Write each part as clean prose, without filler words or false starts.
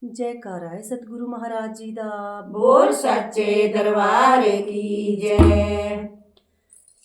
जयकारा है सतगुरु महाराज जी दा। बोल सच्चे दरबार की जय।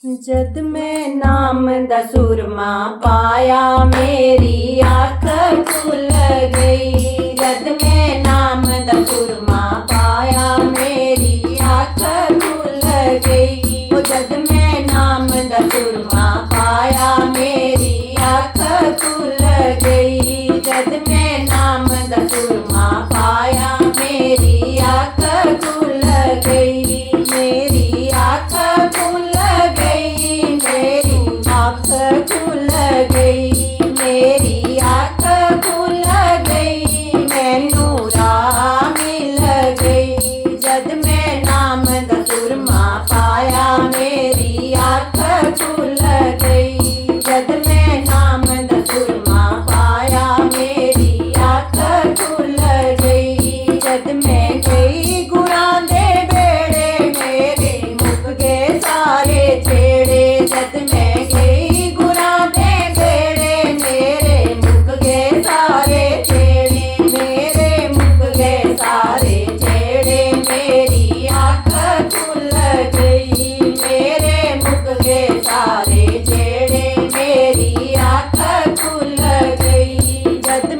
जद मैं नाम दा सुरमा पाया मेरी आँख खुल गई। जद मैं नाम दा सुरमा पाया मेरी आँख खुल गई। जद मैं नाम दा सुरमा पाया मेरी आँख खुल गई। जद मैं नाम दा सुरमा पाया मेरी आँख खुल गई। मेरी आँख खुल गई। मेरी आँख खुल गई। मेरी आँख खुल गई। मैनू राह मिल गई। जद मैं नाम दा सुरमा पाया मेरी आँख खुल गई। जद मैं नाम दा सुरमा पाया मेरी आँख खुल गई। जद मैं गई गुनाह दे बेड़े मेरे मुक गए सारे छेड़े। जद मैं गई गुनाह दे बेड़े मेरे मुक गए सारे छेड़े। मेरे मुक गए सारे छेड़े। मेरी आँख खुल गई। मेरे मुक गए सारे छेड़े। मेरी आँख खुल गई। जद